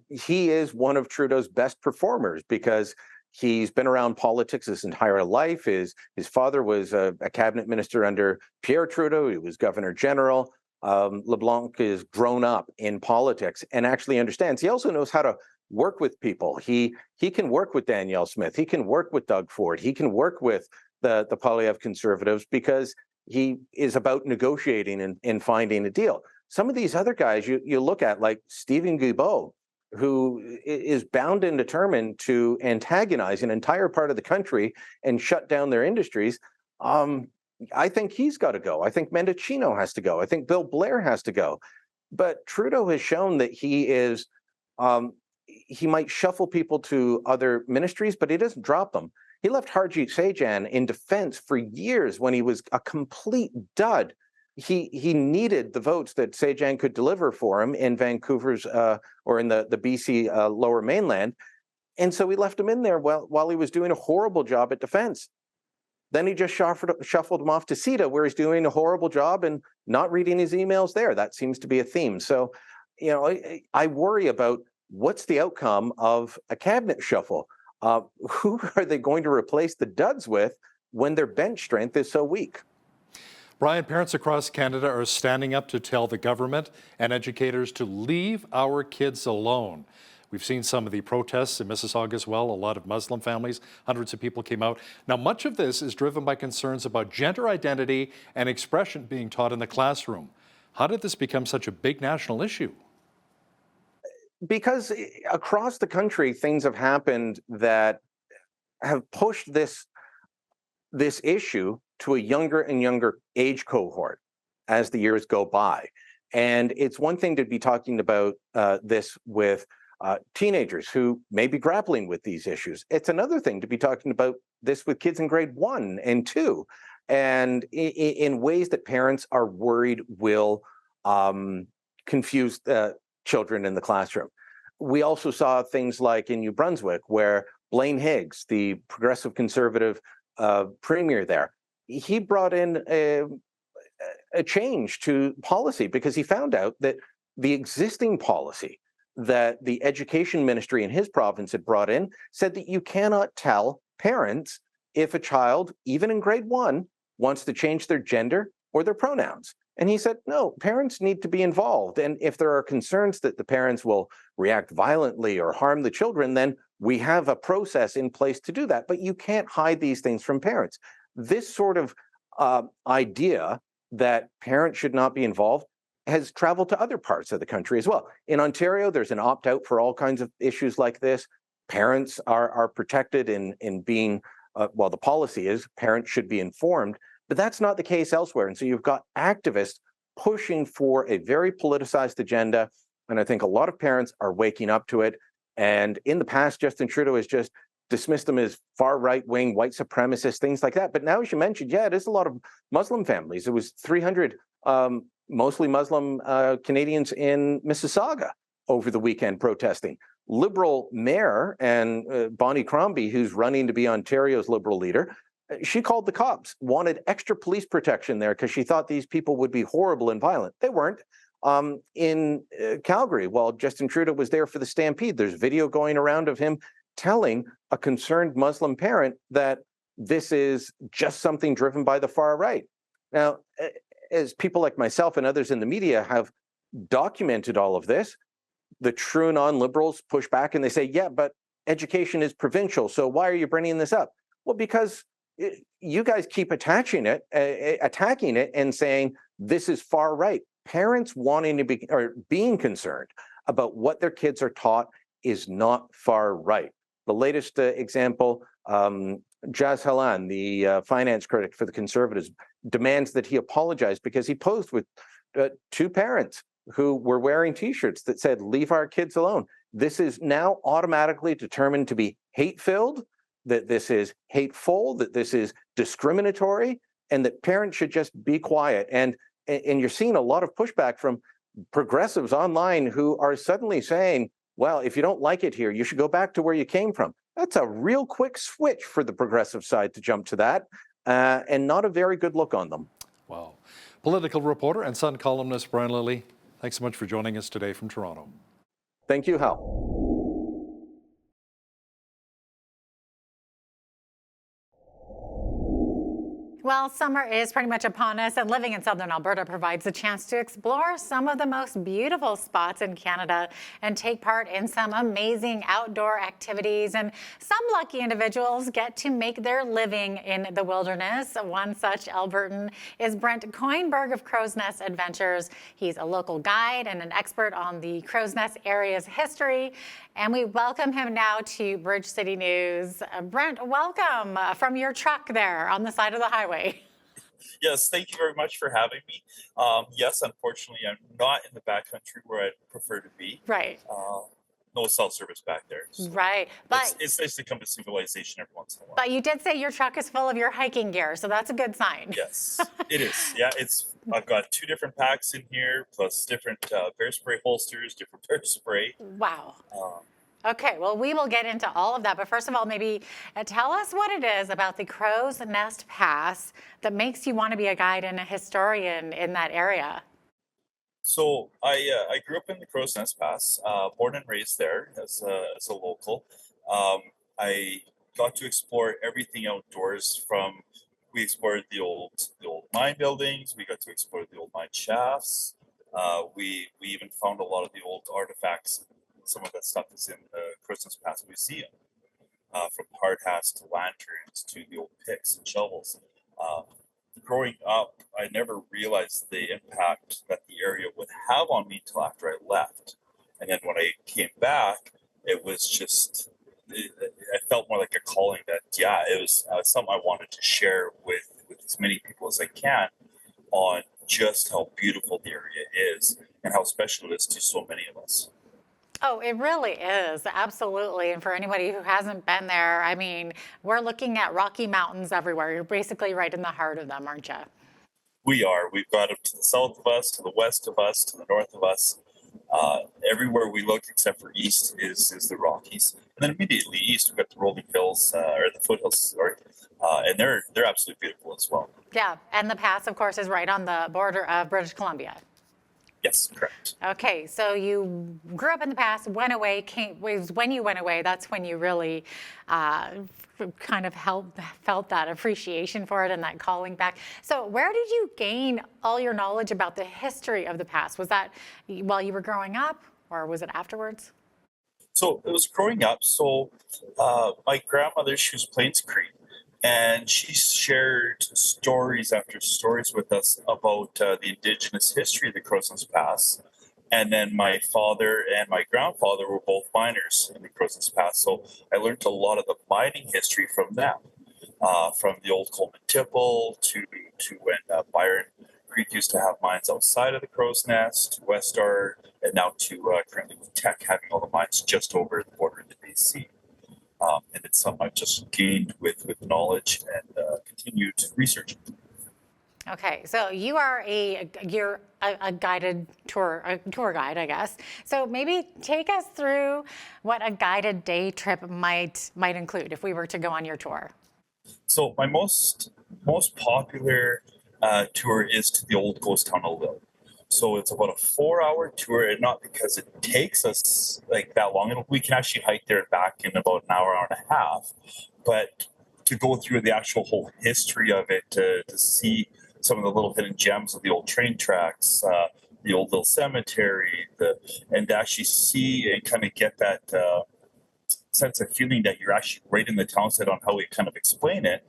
He is one of Trudeau's best performers because he's been around politics his entire life. His father was a cabinet minister under Pierre Trudeau. He was governor general. LeBlanc is grown up in politics and actually understands. He also knows how to work with people. He can work with Danielle Smith. He can work with Doug Ford. He can work with the Poilievre Conservatives because he is about negotiating and finding a deal. Some of these other guys you look at, like Stephen Guilbeault, who is bound and determined to antagonize an entire part of the country and shut down their industries. I think he's got to go. I think Mendicino has to go. I think Bill Blair has to go. But Trudeau has shown that he is, he might shuffle people to other ministries, but he doesn't drop them. He left Harjit Sajjan in defense for years when he was a complete dud. He needed the votes that Sajjan could deliver for him in Vancouver's or in the BC Lower Mainland. And so he left him in there while he was doing a horrible job at defense. Then he just shuffled him off to CETA, where he's doing a horrible job and not reading his emails there. That seems to be a theme. So, I worry about what's the outcome of a cabinet shuffle. Who are they going to replace the duds with when their bench strength is so weak? Brian, parents across Canada are standing up to tell the government and educators to leave our kids alone. We've seen some of the protests in Mississauga as well. A lot of Muslim families, hundreds of people came out. Now, much of this is driven by concerns about gender identity and expression being taught in the classroom. How did this become such a big national issue? Because across the country, things have happened that have pushed this issue to a younger and younger age cohort as the years go by. And it's one thing to be talking about this with teenagers who may be grappling with these issues. It's another thing to be talking about this with kids in grade 1 and 2, and in ways that parents are worried will confuse children in the classroom. We also saw things like in New Brunswick, where Blaine Higgs, the progressive conservative premier there, he brought in a change to policy because he found out that the existing policy that the education ministry in his province had brought in said that you cannot tell parents if a child, even in grade 1, wants to change their gender or their pronouns. And he said, no, parents need to be involved. And if there are concerns that the parents will react violently or harm the children, then we have a process in place to do that. But you can't hide these things from parents. This sort of idea that parents should not be involved has traveled to other parts of the country as well. In Ontario, there's an opt-out for all kinds of issues like this. Parents are protected in being, well, the policy is parents should be informed, but that's not the case elsewhere. And so you've got activists pushing for a very politicized agenda, and I think a lot of parents are waking up to it. And in the past, Justin Trudeau has just dismissed them as far right-wing, white supremacists, things like that. But now, as you mentioned, yeah, it is a lot of Muslim families. It was 300 mostly Muslim Canadians in Mississauga over the weekend protesting. Liberal mayor and Bonnie Crombie, who's running to be Ontario's Liberal leader, she called the cops, wanted extra police protection there because she thought these people would be horrible and violent. They weren't. in Calgary, while Justin Trudeau was there for the Stampede, there's video going around of him telling a concerned Muslim parent that this is just something driven by the far right. Now, as people like myself and others in the media have documented all of this, the true non-liberals push back and they say, yeah, but education is provincial, so why are you bringing this up? Well, because you guys keep attacking it and saying this is far right. Parents wanting to be or being concerned about what their kids are taught is not far right. The latest example, Jaz Halan, the finance critic for the Conservatives, demands that he apologize because he posed with two parents who were wearing T-shirts that said, "Leave our kids alone." This is now automatically determined to be hate-filled, that this is hateful, that this is discriminatory, and that parents should just be quiet. And you're seeing a lot of pushback from progressives online who are suddenly saying, well, if you don't like it here, you should go back to where you came from. That's a real quick switch for the progressive side to jump to that, and not a very good look on them. Wow. Political reporter and Sun columnist Brian Lilly, thanks so much for joining us today from Toronto. Thank you, Hal. Well, summer is pretty much upon us, and living in southern Alberta provides a chance to explore some of the most beautiful spots in Canada and take part in some amazing outdoor activities. And some lucky individuals get to make their living in the wilderness. One such Albertan is Brent Coinberg of Crow's Nest Adventures. He's a local guide and an expert on the Crow's Nest area's history. And we welcome him now to Bridge City News. Brent, welcome from your truck there on the side of the highway. Yes, thank you very much for having me. Yes, unfortunately, I'm not in the backcountry where I'd prefer to be. Right. No cell service back there. So right. But it's nice to come to civilization every once in a while. But you did say your truck is full of your hiking gear, so that's a good sign. Yes, it is. Yeah, I've got 2 different packs in here, plus different bear spray holsters, different bear spray. Wow. Okay, well, we will get into all of that. But first of all, maybe tell us what it is about the Crow's Nest Pass that makes you want to be a guide and a historian in that area. So I grew up in the Crow's Nest Pass, born and raised there as a local. I got to explore everything outdoors. We explored the old mine buildings. We got to explore the old mine shafts. We even found a lot of the old artifacts. Some of that stuff is in the Crow's Nest Pass Museum, from hard hats to lanterns to the old picks and shovels. Growing up, I never realized the impact that the area would have on me till after I left. And then when I came back, it was just, I felt more like a calling that, yeah, it was something I wanted to share with as many people as I can on just how beautiful the area is and how special it is to so many of us. Oh, it really is. Absolutely. And for anybody who hasn't been there, I mean, we're looking at Rocky Mountains everywhere. You're basically right in the heart of them, aren't you? We are. We've got them to the south of us, to the west of us, to the north of us. Everywhere we look except for east is the Rockies. And then immediately east, we've got the rolling hills, or the foothills, sorry. And they're absolutely beautiful as well. Yeah. And the pass, of course, is right on the border of British Columbia. Yes, correct. Okay, so you grew up in the past, went away, when you went away, that's when you really kind of felt that appreciation for it and that calling back. So where did you gain all your knowledge about the history of the past? Was that while you were growing up, or was it afterwards? So it was growing up. So my grandmother, she was Plains Cree. And she shared stories after stories with us about the Indigenous history of the Crow's Nest Pass. And then my father and my grandfather were both miners in the Crow's Nest Pass. So I learned a lot of the mining history from them, from the old Coleman Tipple to when Byron Creek used to have mines outside of the Crow's Nest, to Westar, and now to currently with Teck having all the mines just over the border into BC. And it's something I've just gained with knowledge and continued research. Okay, so you're a guided tour guide, I guess. So maybe take us through what a guided day trip might include if we were to go on your tour. So my most popular tour is to the old ghost town of Lille. So it's about a 4-hour tour, and not because it takes us like that long. We can actually hike there and back in about an hour, hour and a half. But to go through the actual whole history of it, to see some of the little hidden gems of the old train tracks, the old little cemetery, and to actually see and kind of get that sense of feeling that you're actually right in the town site on how we kind of explain it.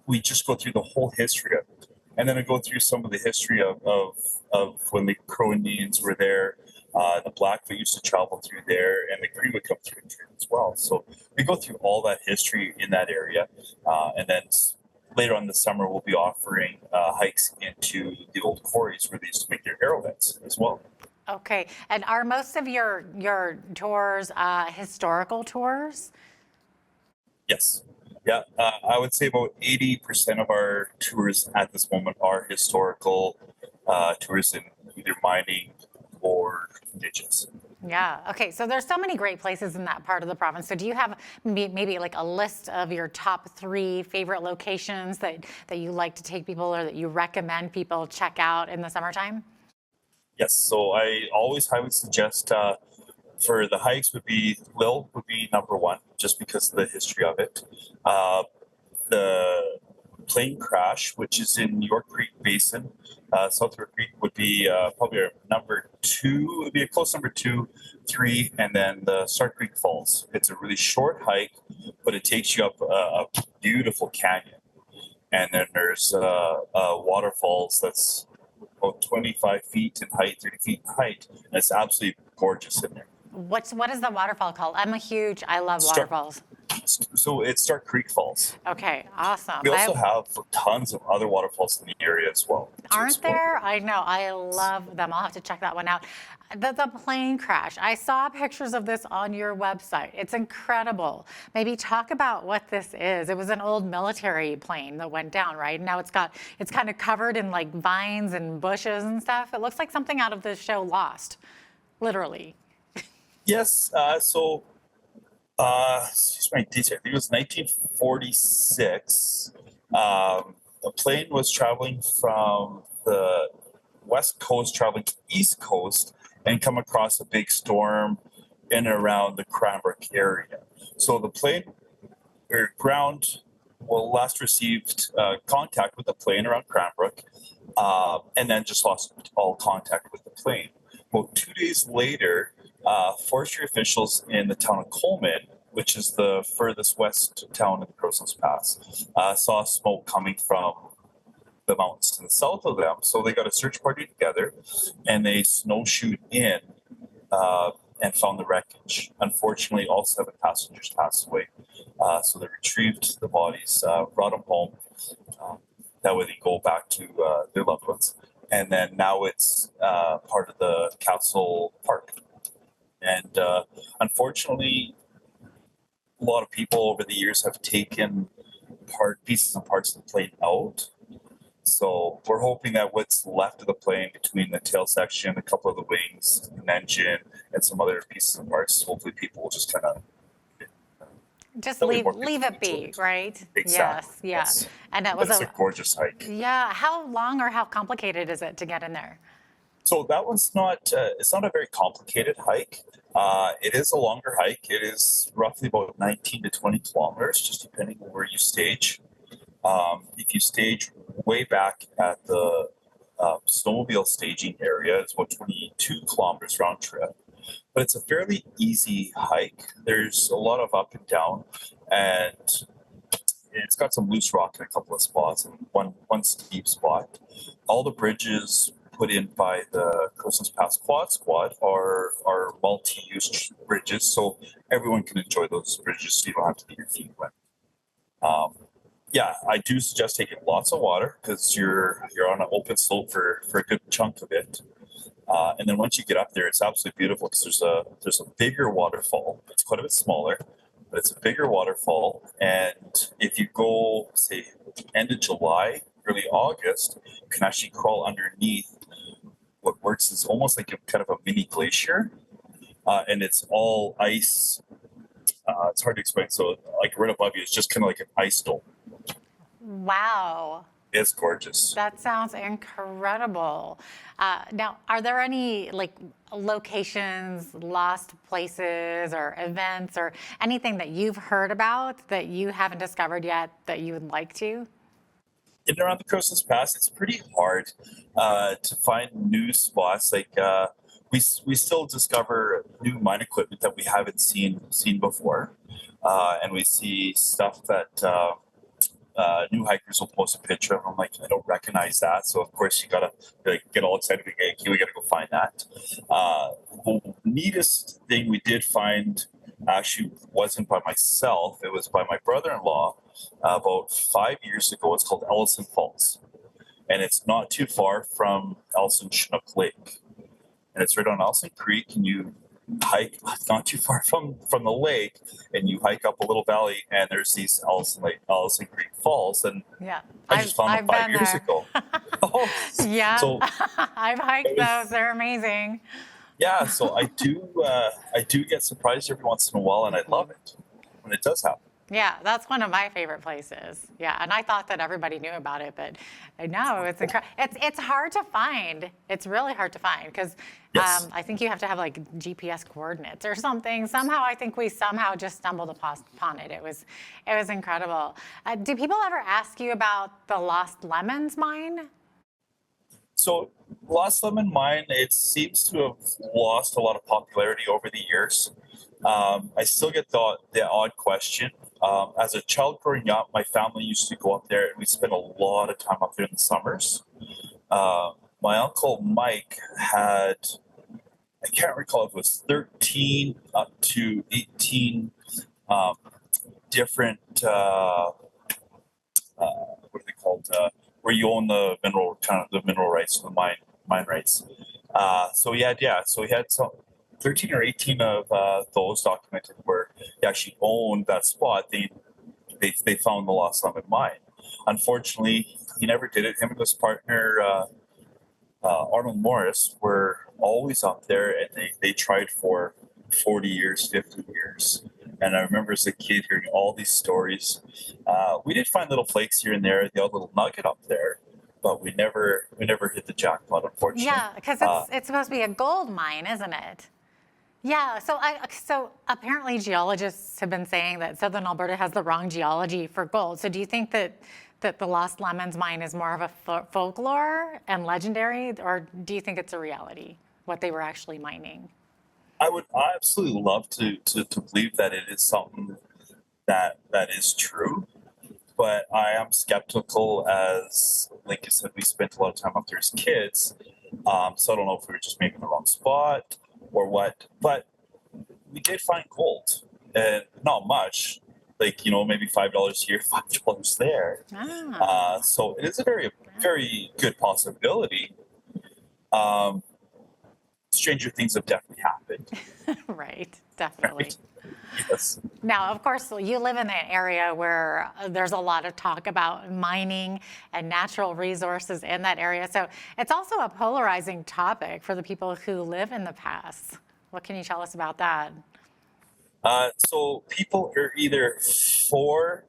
We just go through the whole history of it. And then I go through some of the history of when the Crow Indians were there, the Blackfoot used to travel through there, and the Cree would come through as well. So we go through all that history in that area. And then later on this summer, we'll be offering hikes into the old quarries where they used to make their arrowheads as well. Okay, and are most of your tours historical tours? Yes. Yeah, I would say about 80% of our tours at this moment are historical tours in either mining or indigenous. Yeah. Okay. So there's so many great places in that part of the province. So do you have maybe like a list of your top 3 favorite locations that you like to take people, or that you recommend people check out in the summertime? Yes. So I always highly suggest for the hikes would be number 1, just because of the history of it. The plane crash, which is in York Creek Basin, South York Creek, would be probably our number 2. It would be a close number 2, 3, and then the Star Creek Falls. It's a really short hike, but it takes you up a beautiful canyon. And then there's waterfalls that's about 25 feet in height, 30 feet in height, and it's absolutely gorgeous in there. What is the waterfall called? I love waterfalls. So it's Stark Creek Falls. Okay, awesome. We also have tons of other waterfalls in the area as well. Aren't there? I know. I love them. I'll have to check that one out. The plane crash. I saw pictures of this on your website. It's incredible. Maybe talk about what this is. It was an old military plane that went down, right? Now it's kind of covered in like vines and bushes and stuff. It looks like something out of the show Lost, literally. Yes. Excuse my detail. I think it was 1946. A plane was traveling from the west coast, traveling to the east coast, and come across a big storm in and around the Cranbrook area. So the plane, or ground, last received contact with the plane around Cranbrook, and then just lost all contact with the plane. About 2 days later, forestry officials in the town of Coleman, which is the furthest west town in the Crowsnest Pass, saw smoke coming from the mountains to the south of them. So they got a search party together, and they snowshoed in and found the wreckage. Unfortunately, all 7 passengers passed away. So they retrieved the bodies, brought them home. That way they go back to their loved ones. And then now it's part of the Castle Park. And unfortunately, a lot of people over the years have taken pieces and parts of the plane out. So we're hoping that what's left of the plane, between the tail section, a couple of the wings, an engine, and some other pieces and parts, hopefully people will just kind of just leave it be, right? Exactly. Yes. And that was a gorgeous hike. Yeah. How long or how complicated is it to get in there? So that one's not. It's not a very complicated hike. It is a longer hike. It is roughly about 19 to 20 kilometers, just depending on where you stage. If you stage way back at the snowmobile staging area, it's about 22 kilometers round trip. But it's a fairly easy hike. There's a lot of up and down, and it's got some loose rock in a couple of spots and one steep spot. All the bridges put in by the Crowsnest Pass Quad Squad are multi-use bridges, so everyone can enjoy those bridges, so you don't have to get your feet wet. Yeah, I do suggest taking lots of water, because you're on an open slope for a good chunk of it. And then once you get up there, it's absolutely beautiful, because there's a bigger waterfall. It's quite a bit smaller, but it's a bigger waterfall. And if you go, say, end of July, early August, you can actually crawl underneath what works is almost like a kind of a mini glacier, and it's all ice. It's hard to explain. So, like right above you, it's just kind of like an ice dome. Wow. It's gorgeous. That sounds incredible. Now, are there any like locations, lost places or events or anything that you've heard about that you haven't discovered yet that you would like to? In and around the Crowson's Pass, it's pretty hard to find new spots. Like we still discover new mine equipment that we haven't seen before, and we see stuff that new hikers will post a picture of. I'm like, I don't recognize that. So of course you gotta get all excited. Okay, we gotta go find that. The neatest thing we did find actually wasn't by myself. It was by my brother-in-law about 5 years ago. It's called Ellison Falls, and it's not too far from Ellison Chinook Lake, and it's right on Ellison Creek. And you hike not too far from the lake, and you hike up a little valley, and there's these Ellison Creek Falls. And yeah, I just found them 5 years ago. Yeah, so I've hiked those. They're amazing. Yeah, so I do get surprised every once in a while, and I love it when it does happen. Yeah, that's one of my favorite places. Yeah, and I thought that everybody knew about it, but no, it's incredible. It's hard to find. It's really hard to find because Yes. I think you have to have like GPS coordinates or something. Somehow, I think we just stumbled upon it. It was incredible. Do people ever ask you about the Lost Lemons mine? So Lost Lemon Mine, it seems to have lost a lot of popularity over the years. I still get the odd question. As a child growing up, my family used to go up there, and we spent a lot of time up there in the summers. My uncle Mike had, I can't recall if it was 13 up to 18 different, what are they called? Where you own the mineral rights, the mine rights. So he had some 13 or 18 of those documented where he actually owned that spot. They found the Lost Lemon mine. Unfortunately, he never did it. Him and his partner Arnold Morris were always up there, and they tried for 40 years, 50 years. And I remember as a kid hearing all these stories. We did find little flakes here and there, the odd little nugget up there, but we never hit the jackpot, unfortunately. Yeah, because it's supposed to be a gold mine, isn't it? Yeah, so apparently geologists have been saying that Southern Alberta has the wrong geology for gold. So do you think that the Lost Lemons mine is more of a folklore and legendary, or do you think it's a reality, what they were actually mining? I absolutely love to believe that it is something that is true, but I am skeptical. As like you said, we spent a lot of time up there as kids, so I don't know if we were just making the wrong spot or what. But we did find gold, and not much, like maybe $5 here, $5 there. So it is a very, very good possibility. Stranger things have definitely happened. Right, definitely. Right? Yes. Now, of course, you live in an area where there's a lot of talk about mining and natural resources in that area. So it's also a polarizing topic for the people who live in the pass. What can you tell us about that? So people are either for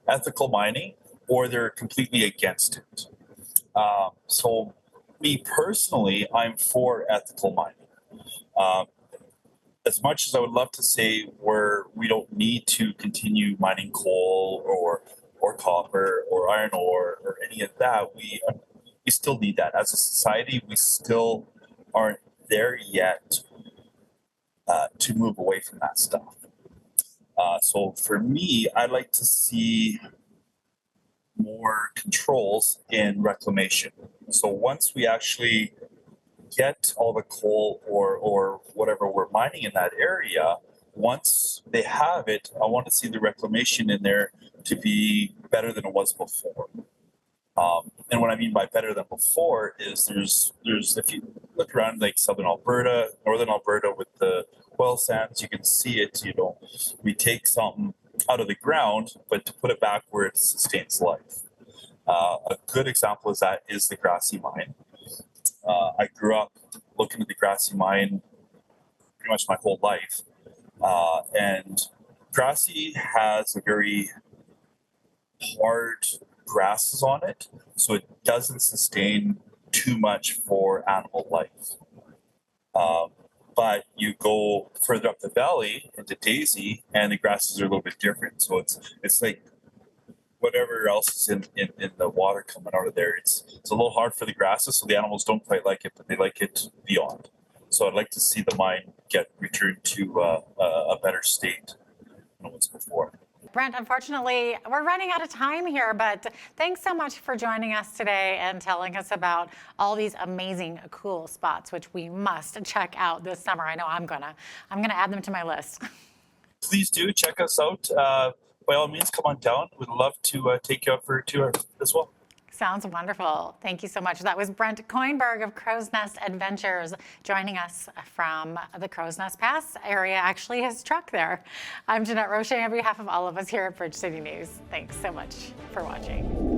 ethical mining or they're completely against it. So me personally, I'm for ethical mining. As much as I would love to say we don't need to continue mining coal or copper or iron ore or any of that, we still need that. As a society, we still aren't there yet to move away from that stuff. So for me, I'd like to see more controls in reclamation. So once we actually get all the coal or whatever we're mining in that area, once they have it, I want to see the reclamation in there to be better than it was before. And what I mean by better than before is there's if you look around like Southern Alberta, Northern Alberta with the oil sands, you can see it. We take something out of the ground, but to put it back where it sustains life. A good example is the Grassy Mine. I grew up looking at the Grassy Mine pretty much my whole life. And Grassy has a very hard grasses on it, so it doesn't sustain too much for animal life. But you go further up the valley into Daisy, and the grasses are a little bit different. So it's like whatever else is in the water coming out of there. It's a little hard for the grasses, so the animals don't quite like it, but they like it beyond. So I'd like to see the mine get returned to a better state than it was before. Brent, unfortunately, we're running out of time here, but thanks so much for joining us today and telling us about all these amazing, cool spots, which we must check out this summer. I know I'm gonna add them to my list. Please do check us out. By all means, come on down. We'd love to take you out for a tour as well. Sounds wonderful. Thank you so much. That was Brent Coinberg of Crow's Nest Adventures joining us from the Crow's Nest Pass area, actually his truck there. I'm Jeanette Roche on behalf of all of us here at Bridge City News. Thanks so much for watching.